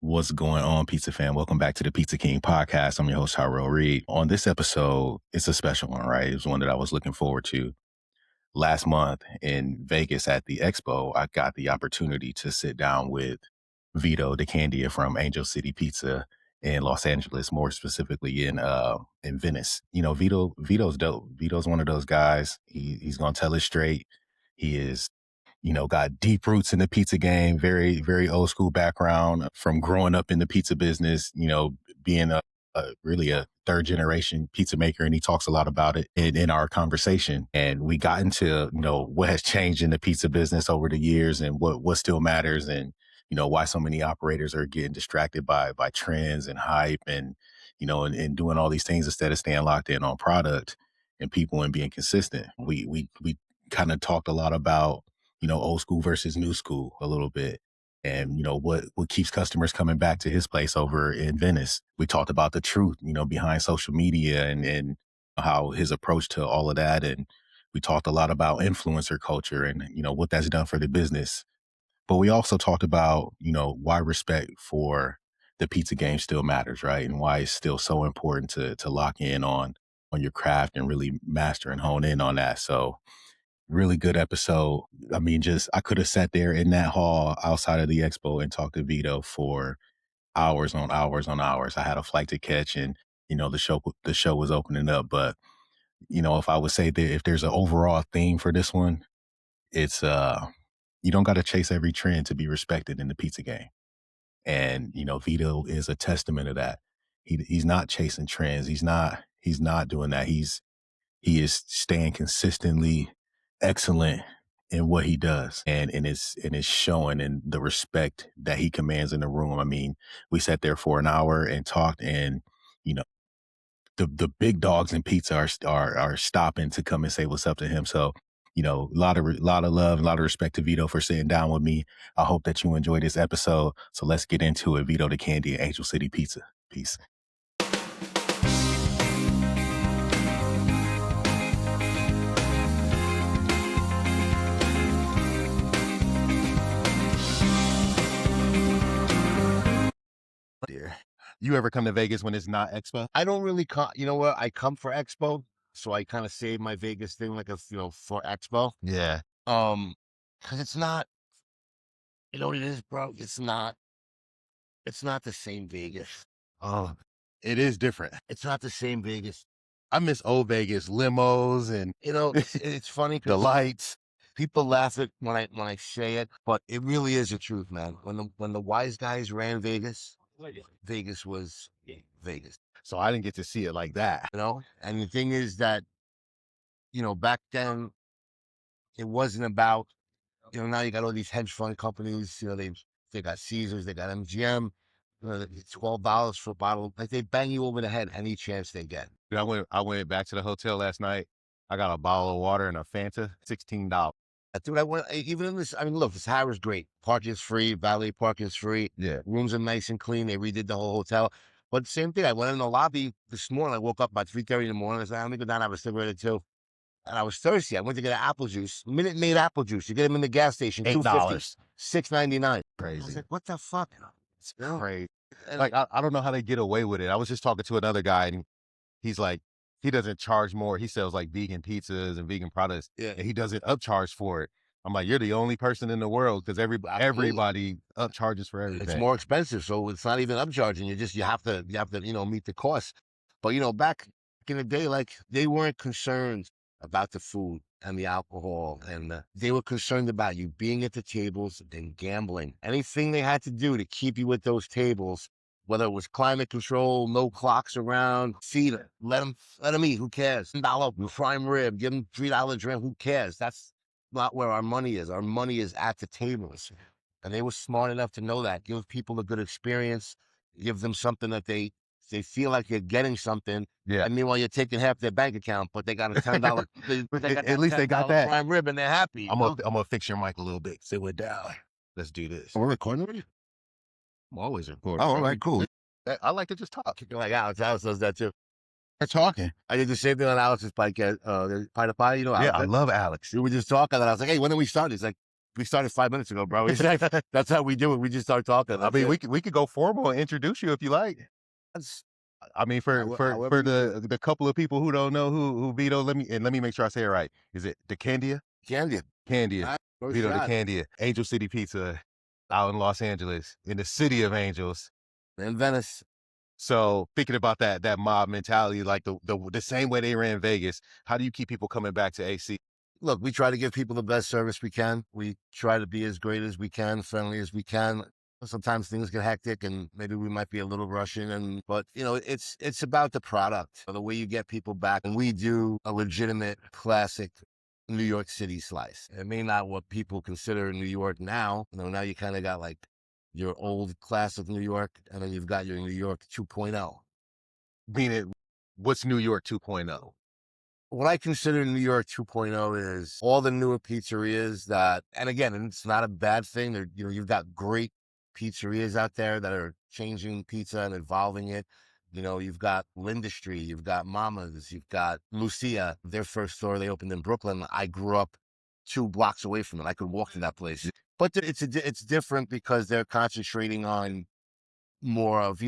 What's going on, Pizza fan? Welcome back to the Pizza King podcast. I'm your host, Tyrell Reed. On this episode, it's a special one, right? It's one that I was looking forward to. Last month in Vegas at the Expo, I got the opportunity to sit down with Vito DeCandia from Angel City Pizza in Los Angeles, more specifically in Venice. You know, Vito's dope. Vito's one of those guys. He's gonna tell it straight. He is, got deep roots in the pizza game, very, very old school background from growing up in the pizza business, being really a third generation pizza maker. And he talks a lot about it in our conversation. And we got into, what has changed in the pizza business over the years and what still matters and, why so many operators are getting distracted by trends and hype and, and doing all these things instead of staying locked in on product and people and being consistent. We kind of talked a lot about, old school versus new school a little bit. And, what keeps customers coming back to his place over in Venice. We talked about the truth, behind social media and how his approach to all of that. And we talked a lot about influencer culture and, what that's done for the business. But we also talked about, why respect for the pizza game still matters, right? And why it's still so important to lock in on your craft and really master and hone in on that. So really good episode. I mean, I could have sat there in that hall outside of the expo and talked to Vito for hours on hours on hours. I had a flight to catch and, the show was opening up. But, if I would say that if there's an overall theme for this one, it's you don't got to chase every trend to be respected in the pizza game. And, Vito is a testament of that. He's not chasing trends. He's not doing that. He is staying consistently excellent in what he does and it's showing in the respect that he commands in the room. I mean, we sat there for an hour and talked and, you know, the big dogs in pizza are stopping to come and say what's up to him. So, a lot of love, a lot of respect to Vito for sitting down with me. I hope that you enjoy this episode. So let's get into it. Vito DeCandia, Angel City Pizza. Peace. Dear. You ever come to Vegas when it's not Expo? I don't really come. You know what? I come for Expo, so I kind of save my Vegas thing for Expo. Yeah. Because it's not. You know what it is, bro? It's not the same Vegas. Oh, it is different. It's not the same Vegas. I miss old Vegas limos and It's funny the because lights. people laugh at when I say it, but it really is the truth, man. When the wise guys ran Vegas, Vegas was Vegas. So I didn't get to see it like that. And the thing is that back then it wasn't about. Now you got all these hedge fund companies. They got Caesars, they got MGM. It's $12 for a bottle. Like, they bang you over the head any chance they get. Dude, I went back to the hotel last night. I got a bottle of water and a Fanta, $16. Dude, even in this. I mean, look, this Harrah's great. Parking's free. Valet parking's free. Yeah. Rooms are nice and clean. They redid the whole hotel. But same thing. I went in the lobby this morning. I woke up about 3:30 in the morning. I said, I'm gonna go down and have a cigarette or two. And I was thirsty. I went to get an apple juice. Minute Maid apple juice. You get them in the gas station. $2.50, $6.99. I was Crazy. like, what the fuck? It's crazy. Like, I don't know how they get away with it. I was just talking to another guy and he's like, he doesn't charge more. He sells like vegan pizzas and vegan products. Yeah. And he doesn't upcharge for it. I'm like, you're the only person in the world because everybody upcharges for everything. It's more expensive, so it's not even upcharging. You have to meet the cost. But back in the day, like, they weren't concerned about the food and the alcohol, and they were concerned about you being at the tables and gambling. Anything they had to do to keep you at those tables, whether it was climate control, no clocks around, feed them, let them eat. Who cares? $1 prime rib, give them $3 drink. Who cares? That's not where our money is. Our money is at the tables. And they were smart enough to know that. Give people a good experience, give them something that they feel like you're getting something. Yeah. And meanwhile, you're taking half their bank account, but they got a $10. At least they got that prime rib, and they're happy. I'm gonna fix your mic a little bit. Sit with down. Let's do this. We're recording already? I'm always recording. Oh, all right, cool. I like to just talk. You're like Alex. Alex does that too. We're talking. I did the same thing on Alex's podcast. Pie to Pie, Yeah, Alex. I love Alex. We were just talking, and I was like, hey, when do we start? He's like, We started 5 minutes ago, bro. That's how we do it. We just start talking. I That's mean, it. we could go formal and introduce you if you like. That's I mean, for however you feel. the couple of people who don't know who Vito, let me make sure I say it right. Is it DeCandia? Candy. Candia. All right, no Vito shot. DeCandia. Angel City Pizza out in Los Angeles, in the city of angels. In Venice. So thinking about that mob mentality, like the same way they ran Vegas, how do you keep people coming back to AC? Look, we try to give people the best service we can. We try to be as great as we can, friendly as we can. Sometimes things get hectic and maybe we might be a little rushing but it's about the product, the way you get people back. And we do a legitimate classic New York City slice. It may not what people consider New York now. Now you kind of got like your old classic New York, and then you've got your New York 2.0. Meaning, what's New York 2.0? What I consider New York 2.0 is all the newer pizzerias that, and again, and it's not a bad thing. You've got great pizzerias out there that are changing pizza and evolving it. You've got Lindustry, you've got Mama's, you've got Lucia. Their first store they opened in Brooklyn. I grew up 2 blocks away from it. I could walk to that place. But it's different because they're concentrating on more of,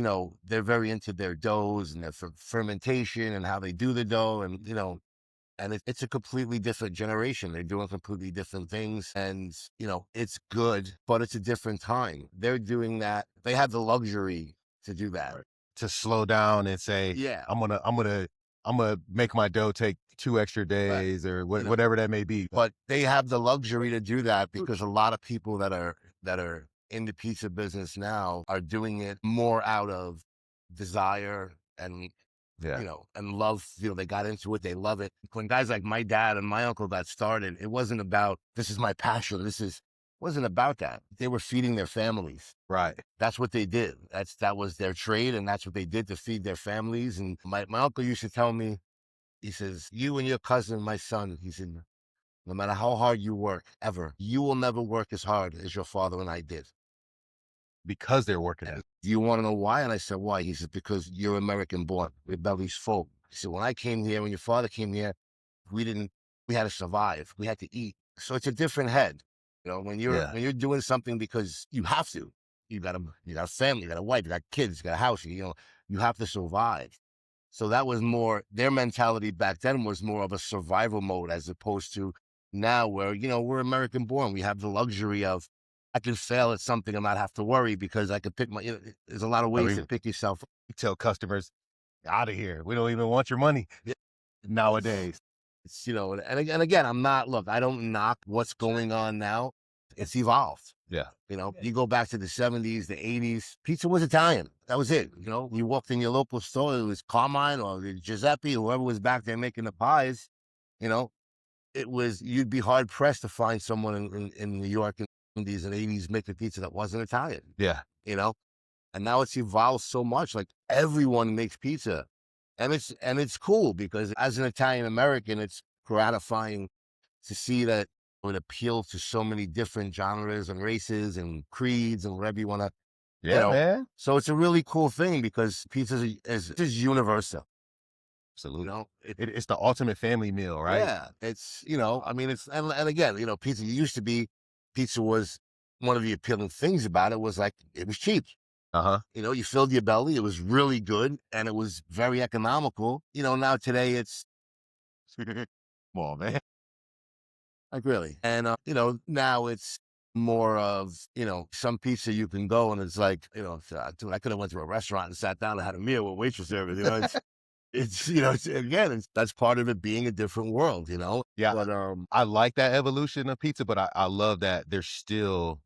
they're very into their doughs and their fermentation and how they do the dough. And it's a completely different generation. They're doing completely different things, and it's good, but it's a different time. They're doing that. They have the luxury to do that. Right. To slow down and say, Yeah, I'm gonna make my dough take 2 extra right. days or whatever that may be. But they have the luxury to do that because a lot of people that are in the pizza business now are doing it more out of desire and Yeah, and love. They got into it. They love it. When guys like my dad and my uncle got started, it wasn't about, this is my passion. Wasn't about that. They were feeding their families. right. That's what they did. That was their trade. And that's what they did to feed their families. And my uncle used to tell me, he says, you and your cousin, my son, he said, no matter how hard you work ever, you will never work as hard as your father and I did. Because they're working at it. Do you want to know why? And I said, why? He said, because you're American born. Your belly's full. He said, when I came here, when your father came here, we had to survive. We had to eat. So it's a different head. When you're doing something because you have to, you got a family, you got a wife, you got kids, you got a house, you have to survive. So that was more, their mentality back then was more of a survival mode as opposed to now where, we're American born. We have the luxury of, I can fail at something and not have to worry because I could pick there's a lot of ways to pick yourself up. You tell customers, out of here. We don't even want your money Yeah. nowadays. It's, and again, I don't knock what's going on now. It's evolved. Yeah. You go back to the 70s, the 80s, pizza was Italian. That was it. You walked in your local store, it was Carmine or Giuseppe, whoever was back there making the pies. You'd be hard pressed to find someone in New York in the 70s and 80s making pizza that wasn't Italian. Yeah. And now it's evolved so much. Like everyone makes pizza. And it's cool because as an Italian American, it's gratifying to see that it appeals to so many different genres and races and creeds and whatever you want to, Yeah, man. So it's a really cool thing because pizza is universal. Absolutely. It's the ultimate family meal, right? Yeah. It's, it's, and again, pizza was one of the appealing things about it was like, it was cheap. Uh-huh. You filled your belly. It was really good and it was very economical. Now today it's Come on, man. like really. And, now it's more of, some pizza you can go and it's like, dude, I could have went to a restaurant and sat down and had a meal with waitress service. That's part of it being a different world, Yeah. But, I like that evolution of pizza, but I love that there's still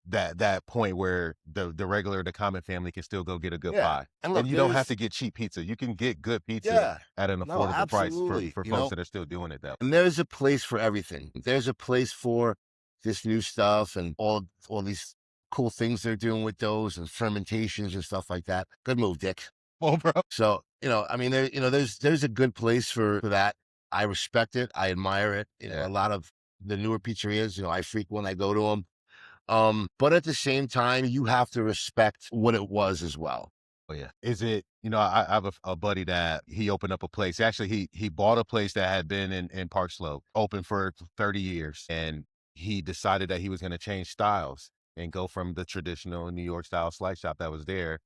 that point where the common family can still go get a good pie. And look, you don't have to get cheap pizza. You can get good pizza Yeah. at an No, affordable price absolutely. for folks that are still doing it that way. And there's a place for everything. There's a place for this new stuff and all these cool things they're doing with those and fermentations and stuff like that. Good move, Dick. Oh, bro. So, there's a good place for that. I respect it. I admire it. Yeah. A lot of the newer pizzerias, I frequent, I go to them. But at the same time, you have to respect what it was as well. Oh, yeah. Is it, I have a buddy that he opened up a place. Actually, he bought a place that had been in Park Slope, open for 30 years. And he decided that he was gonna change styles and go from the traditional New York style slice shop that was there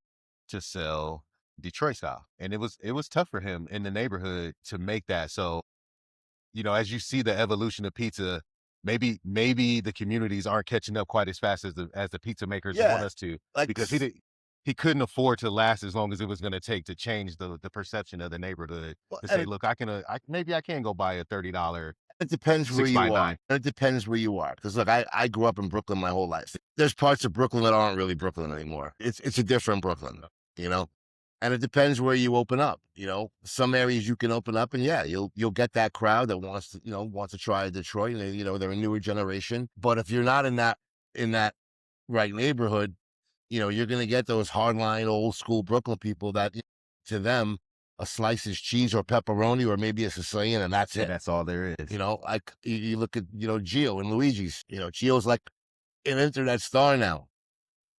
to sell Detroit style. And it was tough for him in the neighborhood to make that. So, as you see the evolution of pizza, maybe the communities aren't catching up quite as fast as the pizza makers want Yeah, us to, like because he couldn't afford to last as long as it was gonna take to change the perception of the neighborhood well, to and say, it "Look, maybe I can go buy a $30 it depends where 6 by you are. 9." It depends where you are. Because look, I grew up in Brooklyn my whole life. There's parts of Brooklyn that aren't really Brooklyn anymore. It's a different Brooklyn, you know? And it depends where you open up, you know? Some areas you can open up and yeah, you'll get that crowd that wants to try Detroit and they're a newer generation. But if you're not in that right neighborhood, you're gonna get those hardline old school Brooklyn people that to them a slice is cheese or pepperoni or maybe a Sicilian and that's And it. that's all there is. Like you look at Gio and Luigi's. Gio's like an internet star now.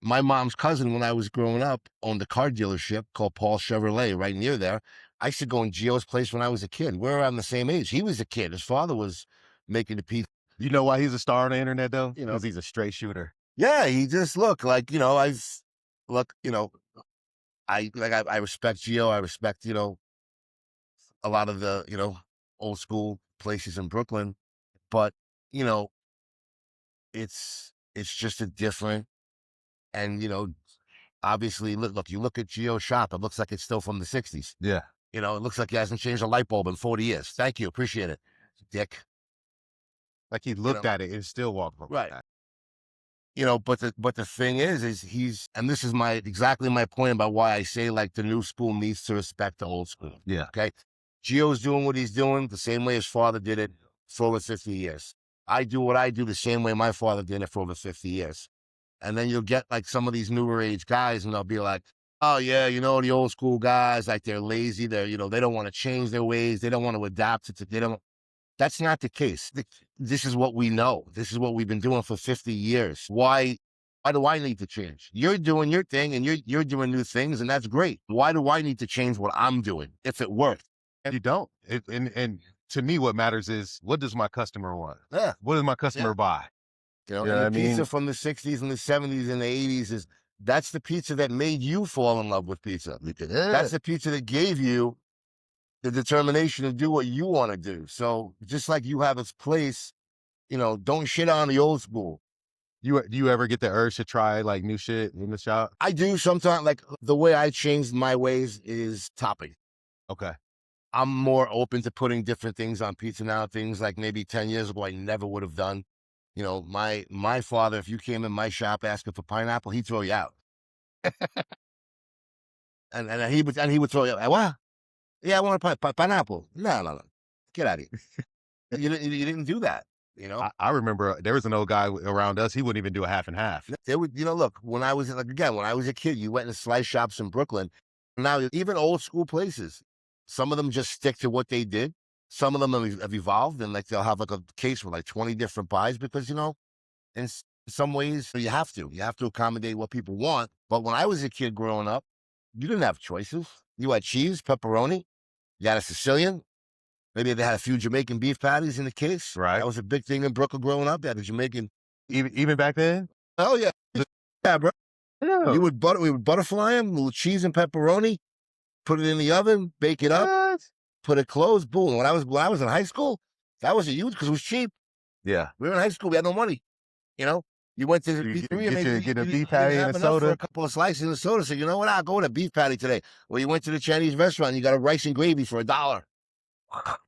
My mom's cousin, when I was growing up, owned a car dealership called Paul Chevrolet right near there. I used to go in Gio's place when I was a kid. We're around the same age. He was a kid. His father was making the pizza. You know why he's a star on the internet though? You know, Because he's a straight shooter. yeah. He just look like I've look. I respect Gio. I respect a lot of the old school places in Brooklyn, but you know it's just a different and obviously look you look at Geo shop, it looks like it's still from the 60s. Yeah. It looks like he hasn't changed a light bulb in 40 years. Thank you, appreciate it, dick. Like he you looked know at it and still walked like right. that. But the thing is he's and this is exactly my point about why I say like the new school needs to respect the old school. Yeah. Okay, Geo's doing what he's doing the same way his father did it for over 50 years. I do what I do the same way my father did it for over 50 years. And then you'll get like some of these newer age guys and they'll be like, oh yeah, the old school guys, like they're lazy. They don't want to change their ways. They don't want to adapt it. They don't, that's not the case. This is what we know. This is what we've been doing for 50 years. Why do I need to change? You're doing your thing and you're doing new things and that's great. Why do I need to change what I'm doing if it works? And you don't. And to me, what matters is, what does my customer want? Yeah. What does my Yeah. customer buy? You know And what the I pizza mean? from the 60s and the 70s and the 80s that's the pizza that made you fall in love with pizza. Yeah. That's the pizza that gave you the determination to do what you want to do. So just like you have its place, don't shit on the old school. Do you ever get the urge to try like new shit in the shop? I do sometimes. Like the way I changed my ways is topping. Okay. I'm more open to putting different things on pizza now. Things like maybe 10 years ago I never would have done. My father, if you came in my shop asking for pineapple, he'd throw you out. and he would throw you out. What? Yeah, I want a pineapple. No, no, no. Get out of here. You didn't do that. I remember there was an old guy around us. He wouldn't even do a half and half. They would, look, when I was a kid, you went in slice shops in Brooklyn. Now, even old school places, some of them just stick to what they did. Some of them have evolved and like they'll have like a case with like 20 different pies because, in some ways you have to accommodate what people want. But when I was a kid growing up, you didn't have choices. You had cheese, pepperoni, you had a Sicilian. Maybe they had a few Jamaican beef patties in the case. Right. That was a big thing in Brooklyn growing up. They had a Jamaican. Even back then? Oh yeah. Yeah, bro. Yeah. We would butterfly them, little cheese and pepperoni, put it in the oven, bake it up, What? put it closed. Boom. When I was in high school, that was a huge because it was cheap. Yeah. We were in high school, we had no money. You went to the You pizzeria, maybe get a you beef didn't patty have and a enough for soda. a couple of slices of soda. So you know what? I'll go with a beef patty today. Well, you went to the Chinese restaurant and you got a rice and gravy for $1.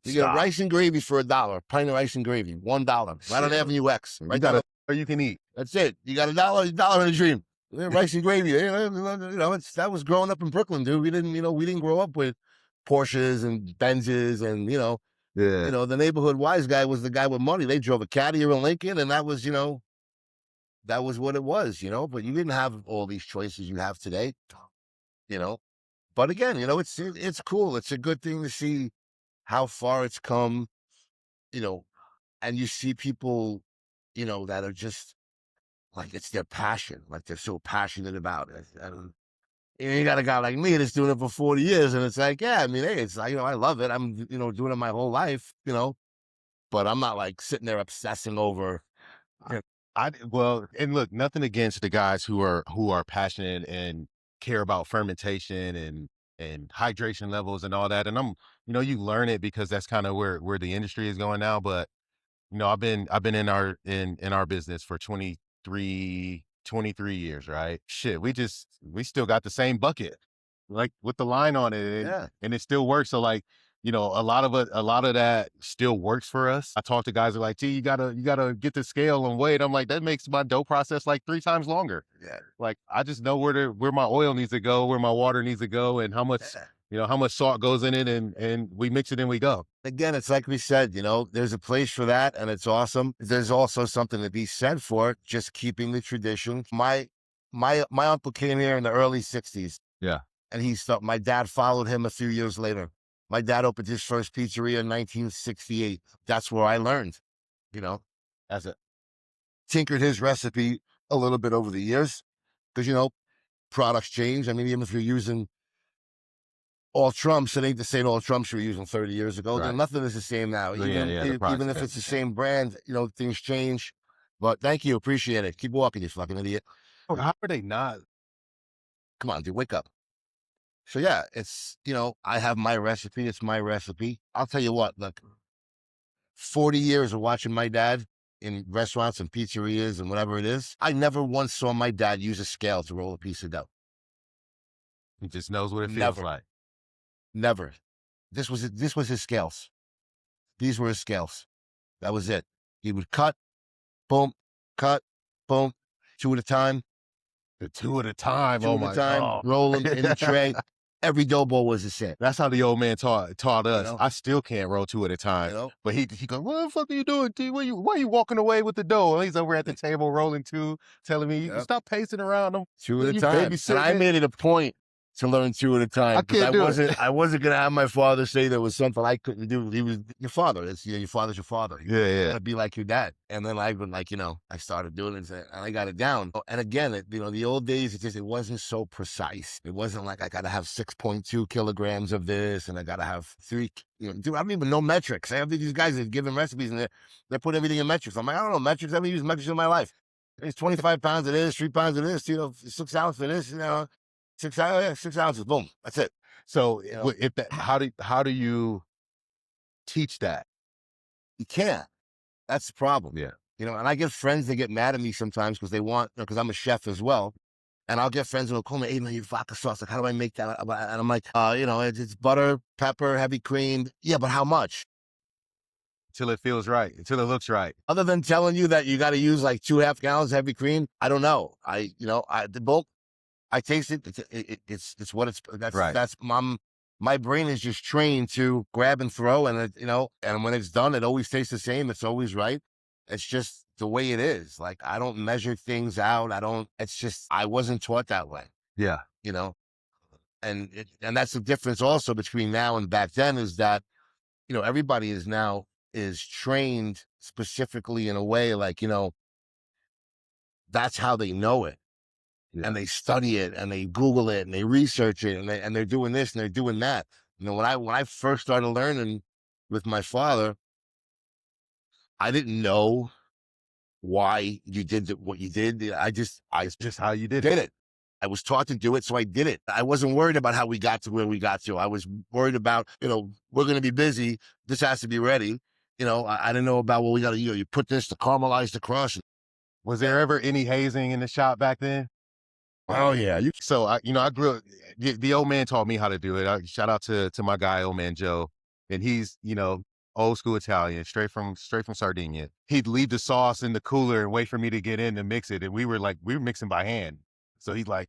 You get a Stop. rice and gravy for $1. Pint of rice and gravy, $1. Right on Avenue X. You Right got down. or you can eat. That's it. You got $1 in a dream. Rice and gravy. That was growing up in Brooklyn, dude. We didn't grow up with Porsches and Benzes and Yeah. the neighborhood wise guy was the guy with money. They drove a Caddy or a Lincoln, and that was what it was, But you didn't have all these choices you have today, But again, it's cool. It's a good thing to see how far it's come, and you see people, that are just like it's their passion, like they're so passionate about it. And you got a guy like me that's doing it for 40 years, and it's like, yeah, I mean, hey, it's like, I love it. I'm, doing it my whole life, but I'm not like sitting there obsessing over, Yeah. Well, and look, nothing against the guys who are passionate and care about fermentation and hydration levels and all that. And you learn it because that's kind of where the industry is going now. But I've been in our business for 23 years, right? Shit, we still got the same bucket, like with the line on it, and Yeah. and it still works. So like, a lot of that still works for us. I talk to guys who are like, gee, you gotta get the scale and weight. I'm like, that makes my dough process like 3 times longer. Yeah. Like I just know where my oil needs to go, where my water needs to go, and Yeah. how much salt goes in it, and we mix it and we go. Again, it's like we said, there's a place for that and it's awesome. There's also something to be said for just keeping the tradition. My uncle came here in the early 60s Yeah. and my dad followed him a few years later. My dad opened his first pizzeria in 1968. That's where I learned, you know, As a tinkered his recipe a little bit over the years because, products change. I mean, even if you're using all Trumps, it ain't the same all Trumps you were using 30 years ago. Then Right. nothing is the same now. Well, yeah, yeah, the products Even have if it's the definitely changed. same brand, things change. But thank you. Appreciate it. Keep walking, you fucking idiot. How are they not? Come on, dude, wake up. So yeah, it's, I have my recipe. It's my recipe. I'll tell you what, look, 40 years of watching my dad in restaurants and pizzerias and whatever it is. I never once saw my dad use a scale to roll a piece of dough. He just knows what it feels Never, like. never. This was his scales. These were his scales. That was it. He would cut, boom, two at a time, The two at a time. two Oh at a my time, god. roll them in the tray. Every dough ball was the same. That's how the old man taught You us. know, I still can't roll two at a you time. know, But he goes, what the fuck are you doing, T? Why you walking away with the dough? And he's over at the table rolling two, telling me, you Yep. stop pacing around them. Two at a You time. And I babysitting it. made it a point to learn two at a time I because can't do it. I wasn't gonna have my father say there was something I couldn't do. He was your father. It's your father's your father. You Yeah, yeah. gotta be like your dad. And then I would I started doing it and I got it down. And again, the old days it wasn't so precise. It wasn't like I gotta have 6.2 kilograms of this and I gotta have three. Dude, I don't even know metrics. I have these guys that give them recipes and they put everything in metrics. I'm like, I don't know metrics. I haven't used metrics in my life. It's 25 pounds of this, 3 pounds of this, 6 ounces of this, 6 ounces, boom, that's it. So You know, if that, how do you teach that? you can't. That's the problem. Yeah. And I get friends that get mad at me sometimes because they want, because I'm a chef as well. And I'll get friends who'll call me, hey man, your vodka sauce, like, how do I make that? And I'm like, it's butter, pepper, heavy cream. Yeah, but how much? Until it feels right, until it looks right. Other than telling you that you got to use like 2.5 gallons heavy cream, I don't know. The bulk, I taste it. It's what it's. Right. That's my brain is just trained to grab and throw, and and when it's done, it always tastes the same. It's always right. It's just the way it is. Like I don't measure things out. I don't. It's just I wasn't taught that way. Yeah. You know, and that's the difference also between now and back then is that everybody is trained specifically in a way like that's how they know it. Yeah. And they study it and they Google it and they research it and they're doing this and they're doing that. When I first started learning with my father, I didn't know why you did what you did. I It's just how you did did it. it. I was taught to do it, so I did it. I wasn't worried about how we got to where we got to. I was worried about, we're going to be busy. This has to be ready. I didn't know about, well, we got to, you put this to caramelize the crust. Was there ever any hazing in the shop back then? Oh yeah. So I grew up. The old man taught me how to do it. Shout out to my guy, old man Joe, and he's old school Italian, straight from Sardinia. He'd leave the sauce in the cooler and wait for me to get in to mix it, and we were mixing by hand. So he's like,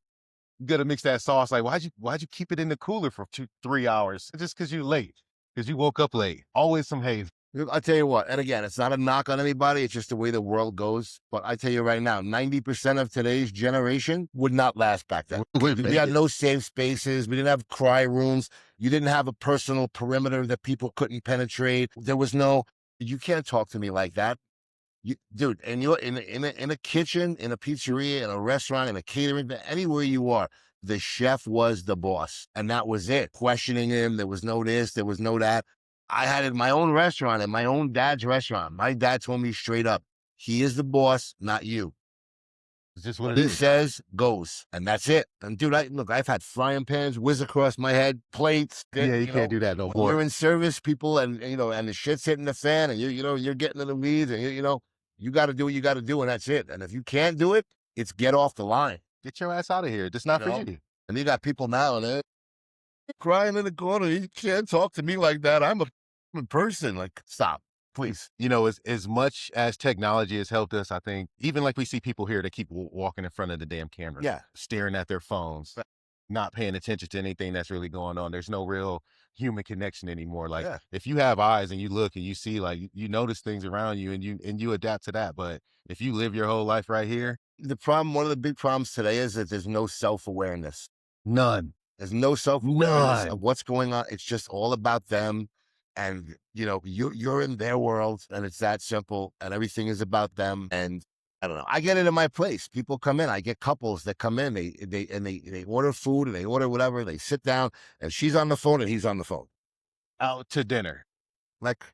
"You gotta mix that sauce." Like, why'd you keep it in the cooler for 2-3 hours? Just because you late, because you woke up late. Always some haze. I'll tell you what, and again, it's not a knock on anybody. It's just the way the world goes. But I tell you right now, 90% of today's generation would not last back then. We had no safe spaces. We didn't have cry rooms. You didn't have a personal perimeter that people couldn't penetrate. There was you can't talk to me like that. Dude, and you're in a kitchen, in a pizzeria, in a restaurant, in a catering, anywhere you are, the chef was the boss. And that was it. Questioning him, there was no this, there was no that. I had my own restaurant and my own dad's restaurant. My dad told me straight up, He is the boss, not you. It's just what What it he is. says goes, and that's it. And dude, I've had frying pans whiz across my head, plates. Yeah, you can't do that no When more. you're in service, people, and and the shit's hitting the fan, and you're getting in the weeds, and you got to do what you got to do, and that's it. And if you can't do it, it's get off the line. Get your ass out of here. It's not for you. And you got people now, and they're crying in the corner. You can't talk to me like that. I'm a person. Like, stop, please. As much as technology has helped us, I think, even like we see people here that keep walking in front of the damn camera, Yeah. staring at their phones, not paying attention to anything that's really going on. There's no real human connection anymore. Like, Yeah. if you have eyes and you look and you see, like, you notice things around you and you adapt to that. But if you live your whole life right here, One of the big problems today is that there's no self-awareness. none. There's no self-awareness None. of what's going on. It's just all about them. And you're in their world, and it's that simple, and everything is about them. And I don't know. I get it in my place. People come in. I get couples that come in. They order food, and they order whatever. They sit down, and she's on the phone and he's on the phone. Out to dinner. Like,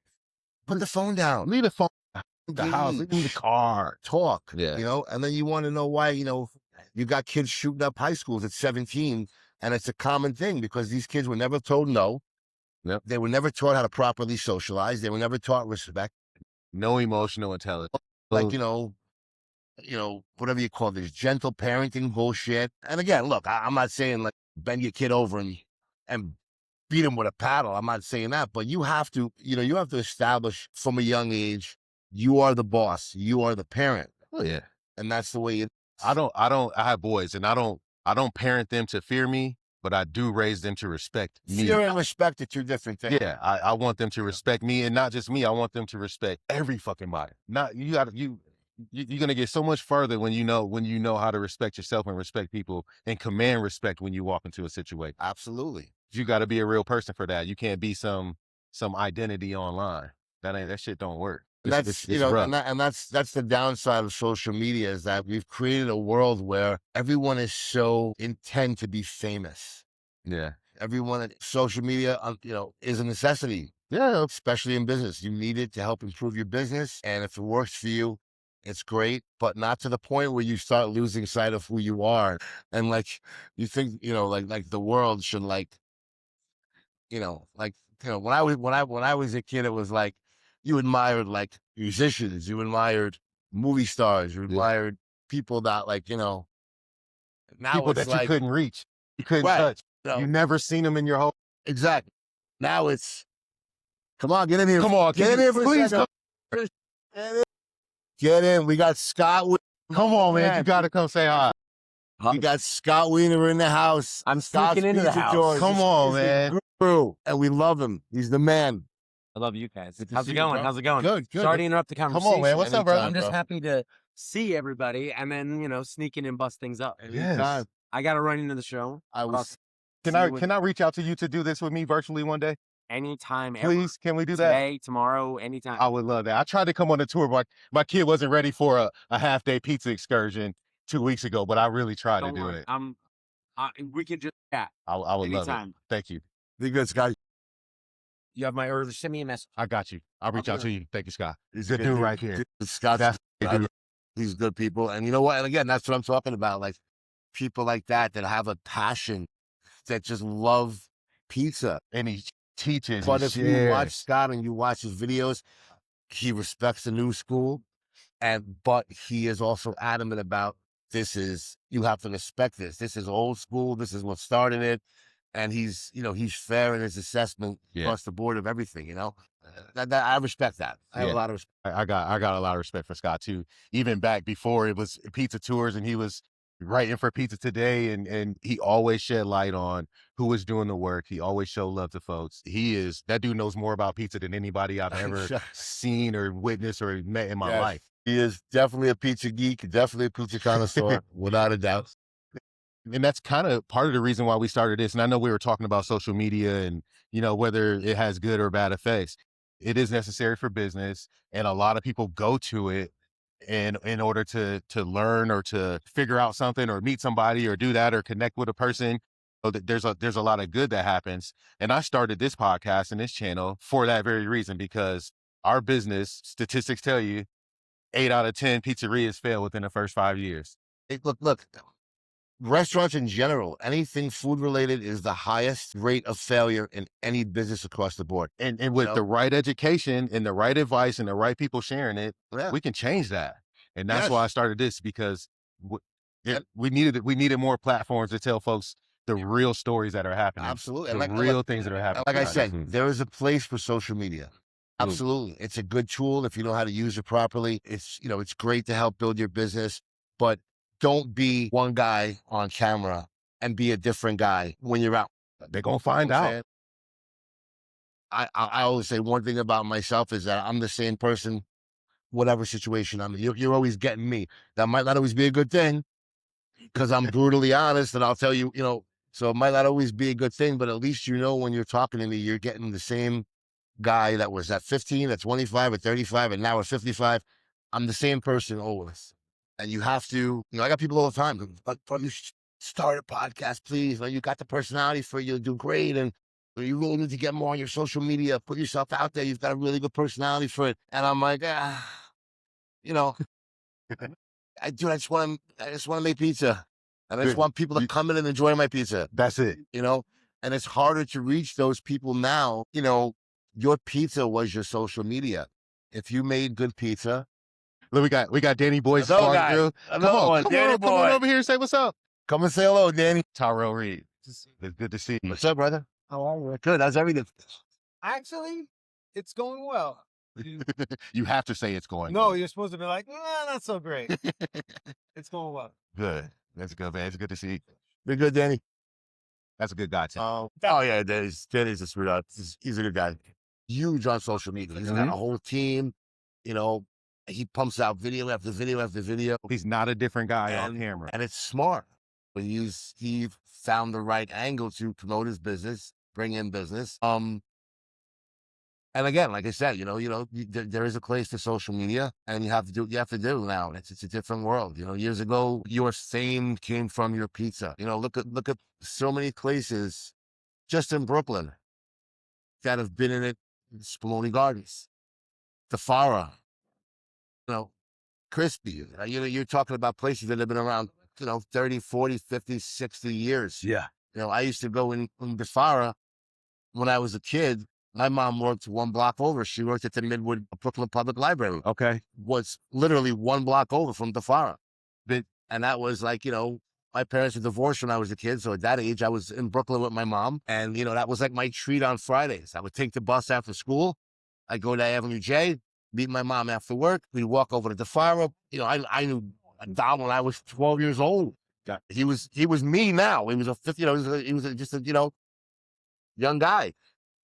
put the phone down. Leave the phone at the house, leave it in the car. Talk. Yeah. And then you want to know why, you got kids shooting up high schools at 17, and it's a common thing because these kids were never told no. Yep. They were never taught how to properly socialize. They were never taught respect. No emotional intelligence. Like, whatever you call this gentle parenting bullshit. And again, look, I'm not saying like bend your kid over and beat him with a paddle. I'm not saying that, but you have to establish from a young age, you are the boss, you are the parent. Oh yeah. And that's the way I have boys and I don't parent them to fear me, but I do raise them to respect me. Fear and respect are two different things. Yeah, I want them to respect me, and not just me. I want them to respect every fucking body. Not you're gonna get so much further when you know how to respect yourself and respect people and command respect when you walk into a situation. Absolutely. You got to be a real person for that. You can't be some identity online. That shit don't work. That's rough. and that's the downside of social media is that we've created a world where everyone is so intent to be famous. Yeah. Everyone social media, is a necessity. Yeah. Especially in business. You need it to help improve your business. And if it works for you, it's great, but not to the point where you start losing sight of who you are. And like, you think, like the world should when I was a kid, it was like, you admired like musicians, you admired movie stars, you admired people that now People it's that like, you couldn't reach, you couldn't right, touch. You never seen them in your whole. exactly. Now it's, come on, get in here. Come on, get in here for please a second. Get in. We got Scott. Come on, man. You got to come say hi. We got Scott Wiener in the house. I'm sneaking into the house. Come on, man. Guru, and we love him. He's the man. I love you guys. Good to How's see it you, going? bro. How's it going? Good. Sorry to interrupt the Come conversation. on, man. What's up, brother? I'm just happy to see everybody and then, sneak in and bust things up. Yes. I got to run into the show. Can I reach out to you to do this with me virtually one day? Anytime, Please, can we do that? today, tomorrow, anytime. I would love that. I tried to come on the tour, but my kid wasn't ready for a half-day pizza excursion 2 weeks ago, but I really tried to Don't do worry. it. We can just chat. I would love it. Anytime. Thank you. Be good, Scott. You have my early, send me a message. I got you. I'll reach out to you. Thank you, Scott. He's Good dude right here. Scott's these good people. And you know what? And again, that's what I'm talking about. Like people like that have a passion, that just love pizza. And he teaches. But and if you shares. watch Scott and you watch his videos, he respects the new school. But he is also adamant about you have to respect this. This is old school. This is what started it. And he's fair in his assessment across the board of everything, that I respect that. I have a lot of respect. I got a lot of respect for Scott too. Even back before it was pizza tours and he was writing for Pizza Today and he always shed light on who was doing the work. He always showed love to folks. That dude knows more about pizza than anybody I've ever seen or witnessed or met in my life. He is definitely a pizza geek, definitely a pizza connoisseur, without a doubt. And that's kind of part of the reason why we started this. And I know we were talking about social media and, whether it has good or bad effects. It is necessary for business. And a lot of people go to it in order to learn or to figure out something or meet somebody or do that or connect with a person. So that there's a lot of good that happens. And I started this podcast and this channel for that very reason, because our business statistics tell you 8 out of 10 pizzerias fail within the first 5 years. Look, restaurants in general, anything food related is the highest rate of failure in any business across the board. And with the right education and the right advice and the right people sharing it, we can change that. And that's why I started this, because we needed more platforms to tell folks the real stories that are happening. Absolutely. The real things that are happening. Like I said, there is a place for social media. Absolutely. It's a good tool if you know how to use it properly. It's, it's great to help build your business, but don't be one guy on camera and be a different guy when you're out. They're going to find out. I always say one thing about myself is that I'm the same person, whatever situation I'm in. You're always getting me. That might not always be a good thing because I'm brutally honest, and I'll tell you, so it might not always be a good thing, but at least when you're talking to me, you're getting the same guy that was at 15, at 25, at 35, and now at 55. I'm the same person always. And you have to, I got people all the time, like, you start a podcast, please. You got the personality for you, do great. And you really need to get more on your social media, put yourself out there. You've got a really good personality for it. And I'm like, I just want to make pizza. And I just want people to come in and enjoy my pizza. That's it. And it's harder to reach those people now. Your pizza was your social media. If you made good pizza. Look, we got Danny Boy's through. Come on over here and say what's up. Come and say hello, Danny. Tyrell Reed. It's good to see you. What's up, brother? How are you? Good. How's everything? Actually, it's going well. You have to say it's going No, well. you're supposed to be like, not so great. It's going well. Good. That's good, man. It's good to see you. Be good, Danny. That's a good guy, Tim. Oh yeah, Danny's a sweetheart. He's a good guy. Huge on social media. He's got a whole team. He pumps out video after video after video. He's not a different guy on camera. And it's smart. But he found the right angle to promote his business, bring in business. And again, like I said, there is a place to social media, and you have to do now. It's a different world. Years ago, your fame came from your pizza. Look at so many places just in Brooklyn that have been in it. Spumoni Gardens, the Farah, Crispy. You're talking about places that have been around, 30, 40, 50, 60 years. Yeah. I used to go in the Farah when I was a kid. My mom worked one block over. She worked at the Midwood Brooklyn Public Library. Okay. Was literally one block over from the Farah. And that was like, my parents were divorced when I was a kid. So at that age, I was in Brooklyn with my mom. And, that was like my treat on Fridays. I would take the bus after school. I'd go to Avenue J, meet my mom after work. We'd walk over to the Farah. I knew Dom when I was 12 years old. He was me now. He was he was just a, young guy,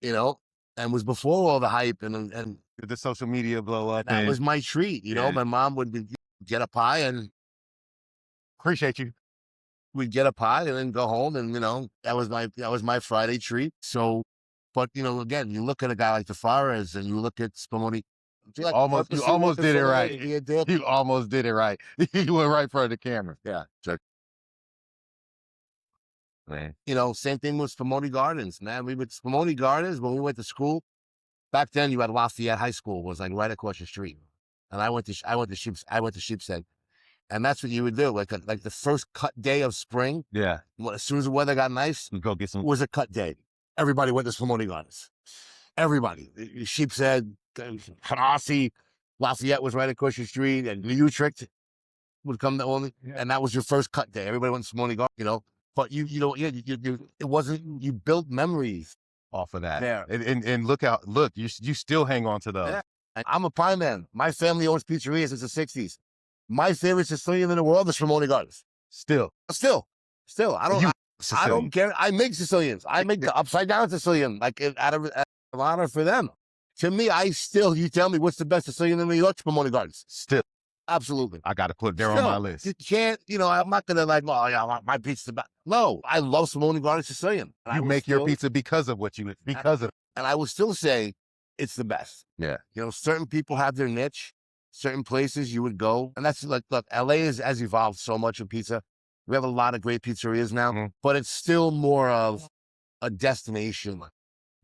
and was before all the hype and the social media blow up. That was my treat. My mom would get a pie and appreciate you. We'd get a pie and then go home, and that was my Friday treat. So, but again, you look at a guy like the Fares, and you look at Spumoni. You almost did it right. You almost did it right. You went right in front of the camera. Yeah. Sure. Man. Same thing with Spumoni Gardens, man. We went to Spumoni Gardens when we went to school. Back then, you had Lafayette High School, was like right across the street, and I went to Sheepshead. And that's what you would do. Like the first cut day of spring. Yeah. As soon as the weather got nice, you go get some. It was a cut day. Everybody went to Spumoni Gardens. Everybody. Sheepshead, Hanasi, Lafayette was right across the street, and Utrecht would come to only, and that was your first cut day. Everybody went to Spumoni Gardens, But it wasn't. You built memories off of that. There. And look, you still hang on to those. Yeah. I'm a pie man. My family owns pizzerias since the 60s. My favorite Sicilian in the world is Spumoni Gardens. Still. I don't care. I make Sicilians. I make the upside down Sicilian, like out of honor for them. To me, you tell me what's the best Sicilian in New York, Spumoni Gardens. Still. Absolutely. I got to put there on my list. You can't, I'm not going to my pizza's the best. No, I love Spumoni Gardens Sicilian. You make your pizza because of and I will still say it's the best. Yeah. Certain people have their niche. Certain places you would go. And that's look, LA has evolved so much in pizza. We have a lot of great pizzerias now, but it's still more of a destination.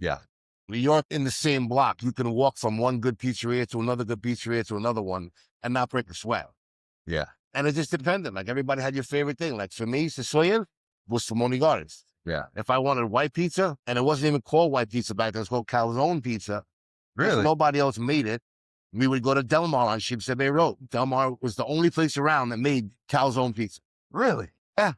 Yeah. New York in the same block, you can walk from one good pizzeria to another good pizzeria to another one and not break a sweat. Yeah. And it just depended. Like everybody had your favorite thing. Like for me, Sicilian was Simone Gardens. Yeah. If I wanted white pizza, and it wasn't even called white pizza back then, it was called calzone pizza. If nobody else made it, we would go to Del Mar on Sheepshead Bay Road. Del Mar was the only place around that made calzone pizza. Really? Yeah.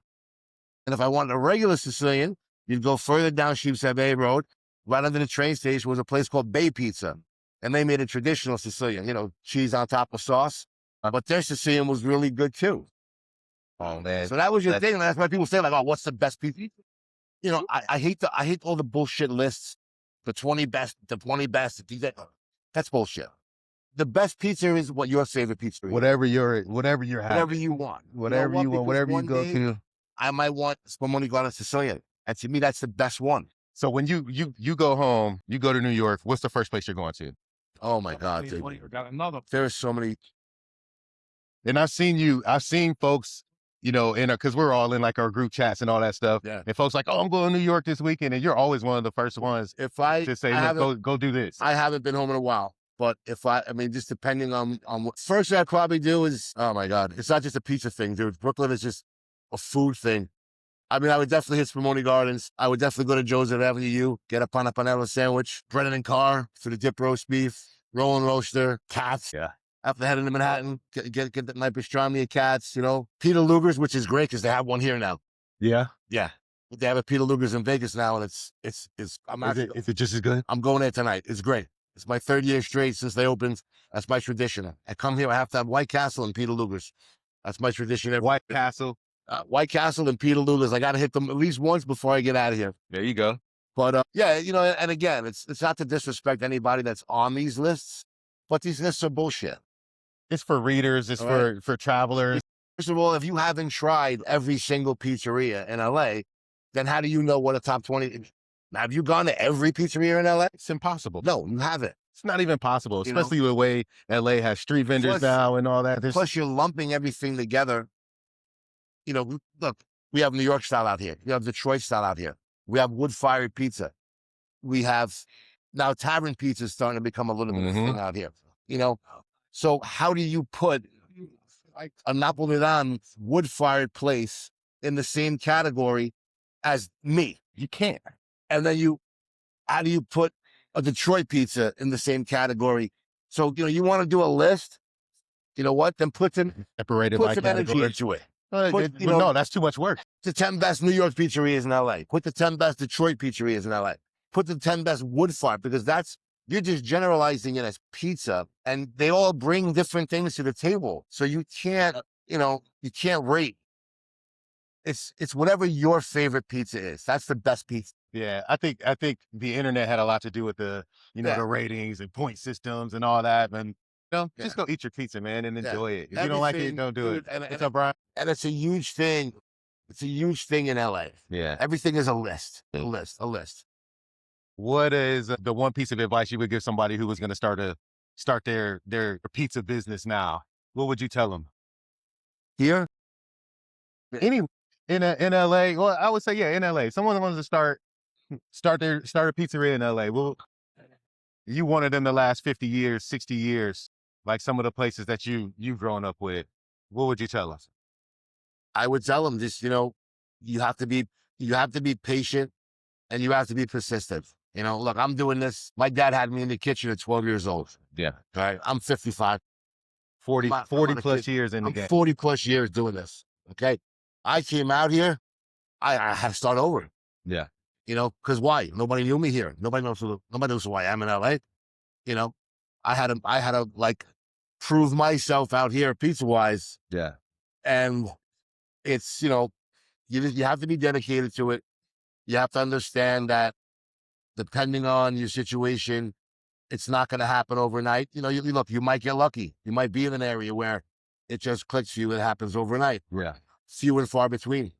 And if I wanted a regular Sicilian, you'd go further down Sheepshead Bay Road. Right under the train station was a place called Bay Pizza. And they made a traditional Sicilian, you know, cheese on top of sauce. But their Sicilian was really good too. Oh man. So that was your thing. And that's why people say, like, oh, what's the best pizza? You know, I hate all the bullshit lists. The 20 best, that's bullshit. The best pizza is what your favorite pizza is. Whatever you're having. Whatever you want. Whatever you want, whatever you go to. I might want Spumoni Garden Sicilian. And to me, that's the best one. So when you go home, you go to New York, what's the first place you're going to? Oh my God, dude. There are so many. And I've seen folks, you know, cause we're all in like our group chats and all that stuff. Yeah. And folks like, oh, I'm going to New York this weekend. And you're always one of the first ones to say, go do this. I haven't been home in a while. But I mean, just depending on what, first I'd probably do is, oh my God, it's not just a pizza thing, dude. Brooklyn is just a food thing. I mean, I would definitely hit Spumoni Gardens. I would definitely go to Joseph Avenue U, get a panella sandwich, Brennan and Carr for the dip roast beef, Roll and Roaster, Cats. Yeah. After heading to Manhattan, get the night pastrami at Cats, you know. Peter Luger's, which is great because they have one here now. Yeah. Yeah. They have a Peter Luger's in Vegas now, and is it just as good? I'm going there tonight. It's great. It's my third year straight since they opened. That's my tradition. I come here, I have to have White Castle and Peter Luger's. That's my tradition. White Castle and Peter Luger's. I got to hit them at least once before I get out of here. There you go. But yeah, you know, and again, it's not to disrespect anybody that's on these lists, but these lists are bullshit. It's for readers. It's for travelers. First of all, if you haven't tried every single pizzeria in LA, then how do you know what a top 20? Have you gone to every pizzeria in LA? It's impossible. No, you haven't. It's not even possible, especially the way LA has street vendors now and all that. Plus, you're lumping everything together. You know, look, we have New York style out here. We have Detroit style out here. We have wood-fired pizza. We have now tavern pizza is starting to become a little bit of a thing out here. You know, so how do you put a Napolitan wood-fired place in the same category as me? You can't. And then how do you put a Detroit pizza in the same category? So, you know, you want to do a list, you know what? Then put some energy into it. No, that's too much work. The 10 best New York pizzerias in LA. Put the 10 best Detroit pizzerias in LA. Put the 10 best wood fired, because you're just generalizing it as pizza, and they all bring different things to the table. So you can't rate. It's whatever your favorite pizza is. That's the best pizza. Yeah, I think the internet had a lot to do with the ratings and point systems and all that. And just go eat your pizza, man, and enjoy it. If you don't like it, don't do it. What's up, Brian? And it's a huge thing. It's a huge thing in LA. Yeah, everything is a list. A list. What is the one piece of advice you would give somebody who was going to start their pizza business now? What would you tell them? Here, in LA. Well, I would say in LA. Someone wants to start a pizzeria in LA. Well, you wanted in the last 50 years, 60 years, like some of the places that you've grown up with. What would you tell us? I would tell them just, you have to be patient, and you have to be persistent. You know, look, I'm doing this. My dad had me in the kitchen at 12 years old. Yeah. All right. I'm 55. 40 plus years in the game. 40 plus years doing this. Okay. I came out here. I had to start over. Yeah. You know, because why? Nobody knew me here. Nobody knows who I am in LA. You know, I had to like prove myself out here pizza wise. Yeah. And it's, you have to be dedicated to it. You have to understand that depending on your situation, it's not going to happen overnight. You know, you might get lucky. You might be in an area where it just clicks for you. It happens overnight. Yeah. Few and far between.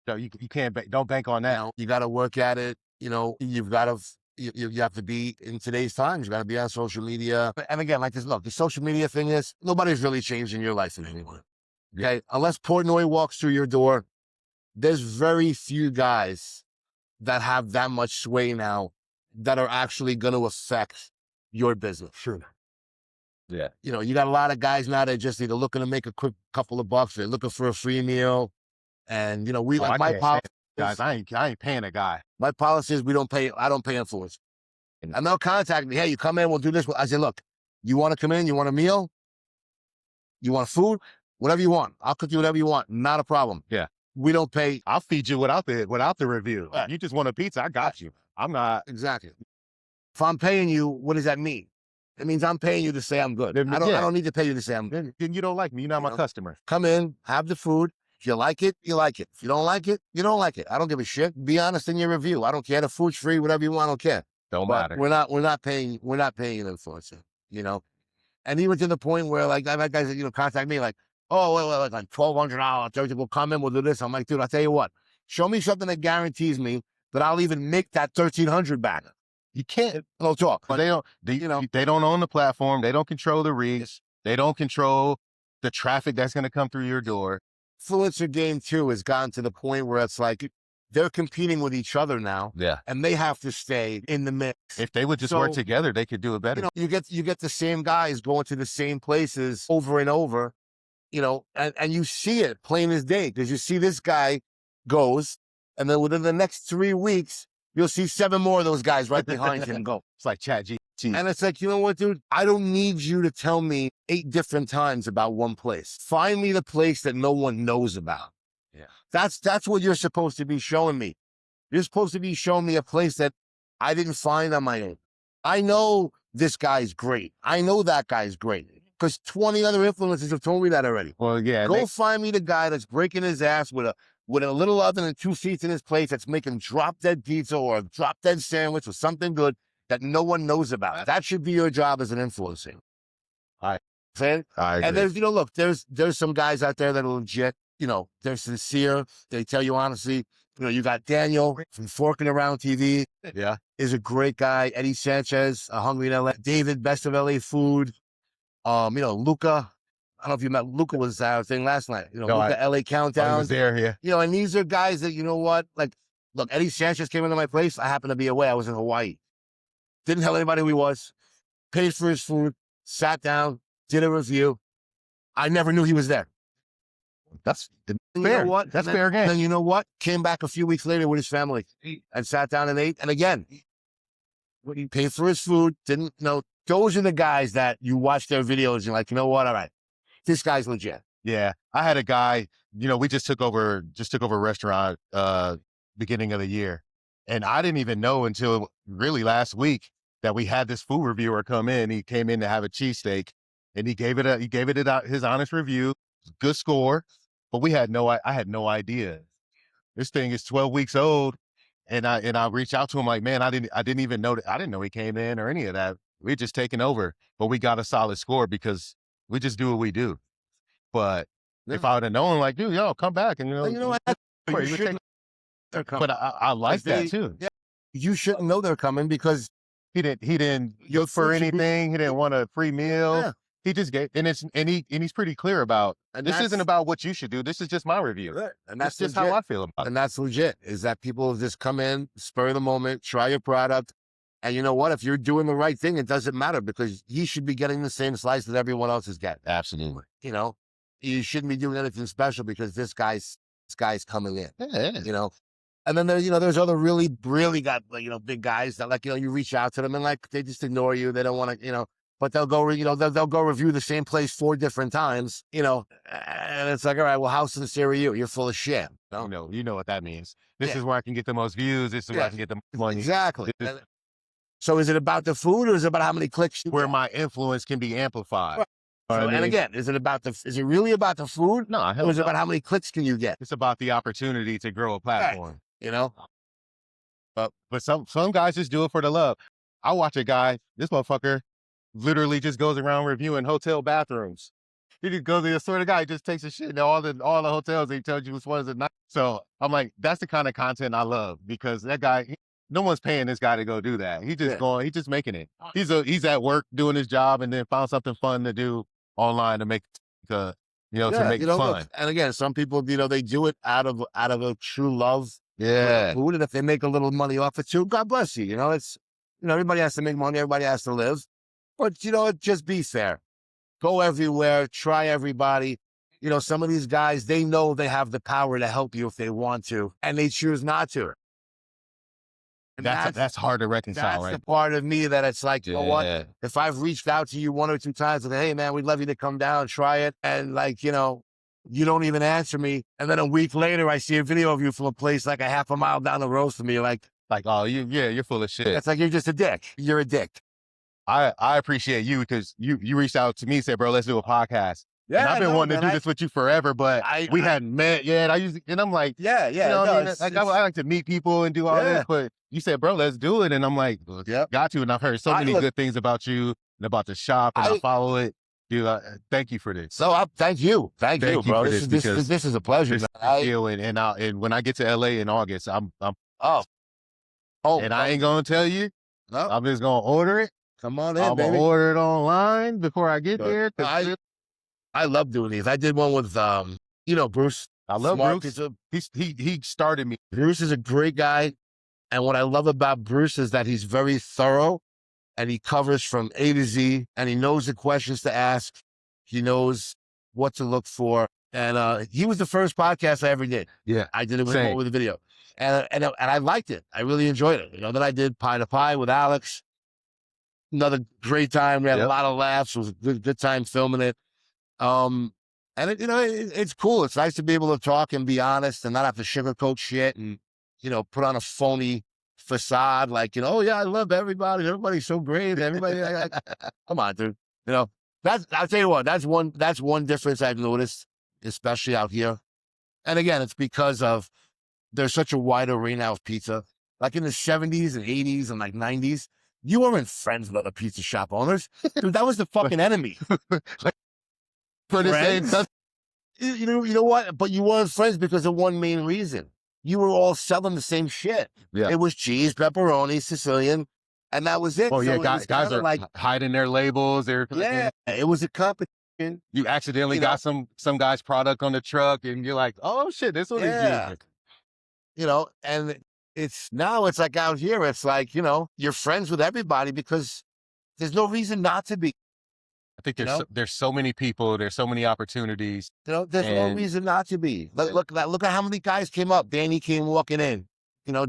So you can't don't bank on that. You got to work at it. You know, you have to be in today's times. You got to be on social media. And again, like this, look, the social media thing is nobody's really changing your life in any way. Okay, unless Portnoy walks through your door, there's very few guys that have that much sway now that are actually going to affect your business. Sure. Yeah. You know, you got a lot of guys now that just either looking to make a quick couple of bucks, they're looking for a free meal. And, you know, we like my policy, guys, I ain't paying a guy. my policy is I don't pay influence. And they'll contact me. Hey, you come in, we'll do this. I say, look, you want to come in, you want a meal? You want food? Whatever you want. I'll cook you whatever you want. Not a problem. Yeah. We don't pay. I'll feed you without the review. You just want a pizza, I got you. I'm not. Exactly. If I'm paying you, what does that mean? It means I'm paying you to say I'm good. I don't need to pay you to say I'm good. Then you don't like me. You're not my customer. Come in, have the food. If you like it, you like it. If you don't like it, you don't like it. I don't give a shit. Be honest in your review. I don't care. The food's free, whatever you want, I don't care. Don't But matter. we're not paying an influencer, you know? And even to the point where like I've had guys that, you know, contact me like, oh, like $1,200, we'll come in, we'll do this. I'm like, dude, I'll tell you what, show me something that guarantees me that I'll even make that $1,300 back. You can't. No talk. But they don't own the platform. They don't control the reach. They don't control the traffic that's going to come through your door. Influencer game too has gotten to the point where it's like they're competing with each other now. Yeah. And they have to stay in the mix. If they would just work together, they could do it better. You know, you get the same guys going to the same places over and over, you know, and you see it plain as day because you see this guy goes, and then within the next 3 weeks, you'll see 7 more of those guys right behind him go. It's like ChatGPT. And it's like, you know what, dude? I don't need you to tell me 8 different times about one place. Find me the place that no one knows about. Yeah. That's what you're supposed to be showing me. You're supposed to be showing me a place that I didn't find on my own. I know this guy's great. I know that guy's great because 20 other influencers have told me that already. Well, yeah. Go find me the guy that's breaking his ass with a little oven and 2 seats in his place that's making drop dead pizza or a drop dead sandwich or something good that no one knows about. That should be your job as an influencer. I agree. And there's, you know, look, there's some guys out there that are legit. You know, they're sincere. They tell you honestly. You know, you got Daniel from Forking Around TV. Yeah. Is a great guy. Eddie Sanchez, Hungry in LA. David, Best of LA Food. You know, Luca. I don't know if you met Luca was our thing last night. You know, Luca, LA Countdown. I was there, yeah. You know, and these are guys that, you know what? Like, look, Eddie Sanchez came into my place. I happened to be away. I was in Hawaii. Didn't tell anybody who he was. Paid for his food. Sat down. Did a review. I never knew he was there. That's fair. You know what? That's fair game. Then you know what? Came back a few weeks later with his family and sat down and ate. And again, he paid for his food. Didn't know. Those are the guys that you watch their videos and you're like, you know what? All right, this guy's legit. Yeah, I had a guy. You know, we just took over a restaurant beginning of the year, and I didn't even know until really last week that we had this food reviewer come in. He came in to have a cheesesteak, and he gave it his honest review, good score. But I had no idea. This thing is 12 weeks old, and I reached out to him like, man, I didn't even know that. I didn't know he came in or any of that. We just taken over, but we got a solid score because we just do what we do. But if I would have known, like, dude, yo, come back, and you know what? But I like that too. Yeah, you shouldn't know they're coming because he didn't look for anything. He didn't want a free meal. Yeah. He just gave, and he's pretty clear about this isn't about what you should do. This is just my review. Right. And that's just legit. how I feel about it. And that's legit, is that people just come in, spur of the moment, try your product. And you know what? If you're doing the right thing, it doesn't matter because he should be getting the same slice that everyone else is getting. Absolutely. You know, you shouldn't be doing anything special because this guy's coming in. Yeah. You know, and then there's other really got, like, you know, big guys that, like, you know, you reach out to them and like they just ignore you. They don't want to, you know, but they'll go, you know, they'll go review the same place 4 different times, you know, and it's like, all right, well, how sincere are you? You're full of shit. You know what that means. This is where I can get the most views. This is where I can get the most money. Exactly. So is it about the food or is it about how many clicks? Where my influence can be amplified. Right. So, and again, is it really about the food? No, or is it about how many clicks can you get? It's about the opportunity to grow a platform. Right. You know? But some guys just do it for the love. I watch a guy, this motherfucker literally just goes around reviewing hotel bathrooms. He just goes, I swear to God, he just takes a shit in all the hotels. He tells you which one is nice. So I'm like, that's the kind of content I love because that guy, no one's paying this guy to go do that. He's just making it. He's at work doing his job and then found something fun to do online to make, to make it fun. Look, and again, some people, you know, they do it out of a true love. Yeah. For food, and if they make a little money off it too, God bless you. You know, everybody has to make money. Everybody has to live. But, just be fair. Go everywhere. Try everybody. Some of these guys, they know they have the power to help you if they want to, and they choose not to. And That's hard to reconcile, that's right? the part of me that it's like, you know what? Yeah. If I've reached out to you 1 or 2 times and, hey, man, we'd love you to come down and try it. And you don't even answer me. And then a week later, I see a video of you from a place like a half a mile down the road from me. Like, oh, you're full of shit. it's like, you're just a dick. You're a dick. I appreciate you because you reached out to me and said, bro, let's do a podcast. Yeah, and I've been wanting to do this with you forever, but we hadn't met yet. And I'm like, yeah. you know what I mean? Like, I like to meet people and do all this, but you said, bro, let's do it. And I'm like, got to. And I've heard so many good things about you and about the shop, and I follow it. Dude, thank you for this. So thank you, bro. For This is a pleasure. And when I get to LA in August, and I ain't gonna tell you. No. I'm just gonna order it. Come on in, I'm baby. gonna order it online before I get there. I love doing these. I did one with Bruce. I love Smart Bruce. Pizza. He started me. Bruce is a great guy, and what I love about Bruce is that he's very thorough, and he covers from A to Z, and he knows the questions to ask. He knows what to look for, and he was the first podcast I ever did. Yeah, I did it with a video, and I liked it. I really enjoyed it. Then I did Pie to Pie with Alex. Another great time. We had a lot of laughs. It was a good time filming it. And it's cool. It's nice to be able to talk and be honest and not have to sugarcoat shit and, put on a phony facade. Like, oh yeah, I love everybody. Everybody's so great. Everybody, come on, dude. I'll tell you what, that's one difference I've noticed, especially out here. And again, it's because of there's such a wide arena of pizza. Like in the 70s and 80s and like 90s, you weren't friends with other pizza shop owners. Dude, that was the fucking enemy. For the same stuff. You know what? But you weren't friends because of one main reason. You were all selling the same shit. Yeah. It was cheese, pepperoni, Sicilian, and that was it. Oh, yeah, so guys are like hiding their labels. It was a competition. You accidentally got some guy's product on the truck, and you're like, oh shit, this will be good. And it's like out here, it's like, you're friends with everybody because there's no reason not to be. I think there's so many people, there's so many opportunities. There's no reason not to be. Look at how many guys came up. Danny came walking in.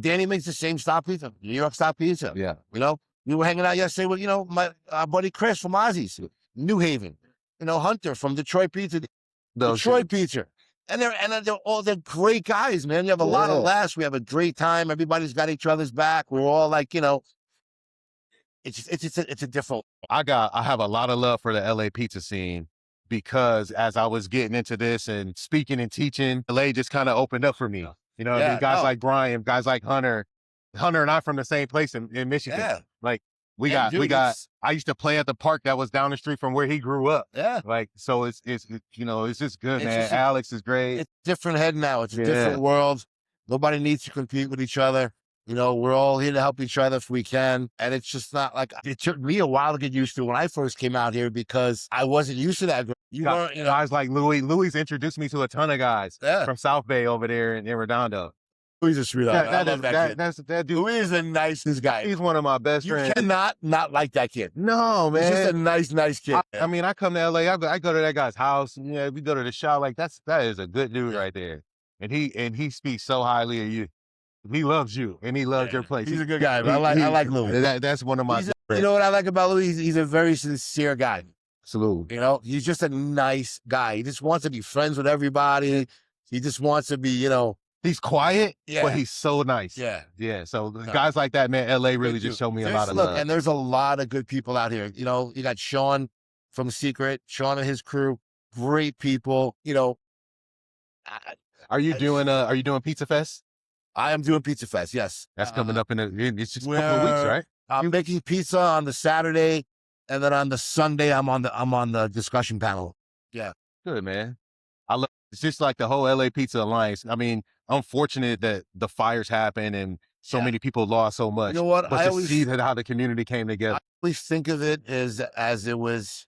Danny makes the same style pizza, New York style pizza. Yeah. We were hanging out yesterday with, my buddy Chris from Ozzy's, New Haven. Hunter from Detroit Pizza. Detroit Pizza. And they're great guys, man. You have a lot of laughs. We have a great time. Everybody's got each other's back. We're all like, it's a different. I have a lot of love for the LA pizza scene because as I was getting into this and speaking and teaching, LA just kind of opened up for me. Guys like Brian, guys like Hunter and I from the same place in Michigan. Yeah. Like I used to play at the park that was down the street from where he grew up. Yeah. Like, so it's just good, man. Alex is great. It's a different head now. It's a different world. Nobody needs to compete with each other. We're all here to help each other if we can. And it's just not like, it took me a while to get used to when I first came out here because I wasn't used to that. Guys like Louis. Louis introduced me to a ton of guys from South Bay over there in Redondo. Louis is a sweetheart. I love that kid. That dude. Louis is the nicest guy. He's one of my best friends. You cannot not like that kid. No, man. He's just a nice kid. I mean, I come to LA, I go to that guy's house, and we go to the shop. Like that is a good dude right there. And he speaks so highly of you. He loves you, and he loves your place. He's a good guy. I like Louis. That's one of my friends. You know what I like about Louis? He's a very sincere guy. Absolutely. He's just a nice guy. He just wants to be friends with everybody. He just wants to be, He's quiet, but he's so nice. Yeah. Yeah. So guys like that, man, LA really just showed me a lot of love. And there's a lot of good people out here. You got Sean from Secret, Sean and his crew, great people. Are you doing Pizza Fest? I am doing Pizza Fest, yes. That's coming up it's just a couple of weeks, right? I'm making pizza on the Saturday, and then on the Sunday, I'm on the discussion panel. Yeah. Good, man. It's just like the whole LA Pizza Alliance. I mean, I'm fortunate that the fires happened and so many people lost so much. You know what? But to see how the community came together. I always think of it as it was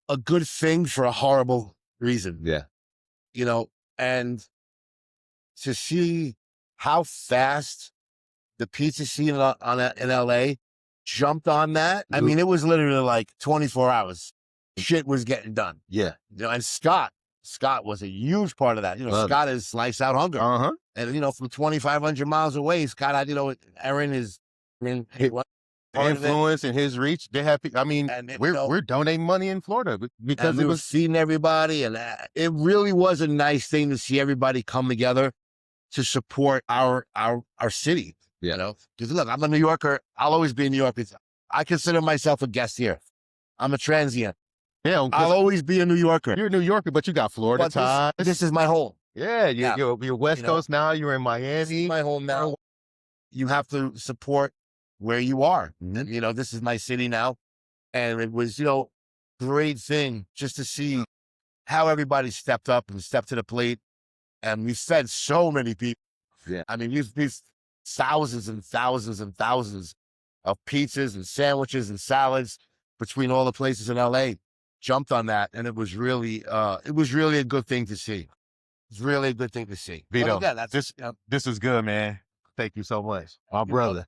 a good thing for a horrible reason. Yeah. And to see how fast the pizza scene in LA jumped on that. I mean, it was literally like 24 hours. Shit was getting done. Yeah. And Scott was a huge part of that. Scott is Slice Out Hunger. Uh-huh. And, from 2,500 miles away, Scott had, Aaron is, Influence and his reach. They have, we're donating money in Florida because it was feeding everybody. And it really was a nice thing to see everybody come together to support our city. Yeah. Because look, I'm a New Yorker. I'll always be in New York. I consider myself a guest here. I'm a transient. Yeah. I'll always be a New Yorker. You're a New Yorker, but you got Florida ties. This is my home. Yeah. You're West Coast now. You're in Miami. This is my home now. You have to support where you are. And, this is my city now. And it was, great thing just to see how everybody stepped up and stepped to the plate. And we fed so many people. Yeah. I mean, we've thousands and thousands and thousands of pizzas and sandwiches and salads between all the places in LA jumped on that. And it was really a good thing to see. It's really a good thing to see. Vito, again, this is good, man. Thank you so much. My brother.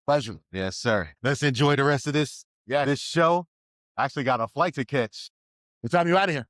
Pleasure. Yes, sir. Let's enjoy the rest of this show. I actually got a flight to catch. What time are you out of here?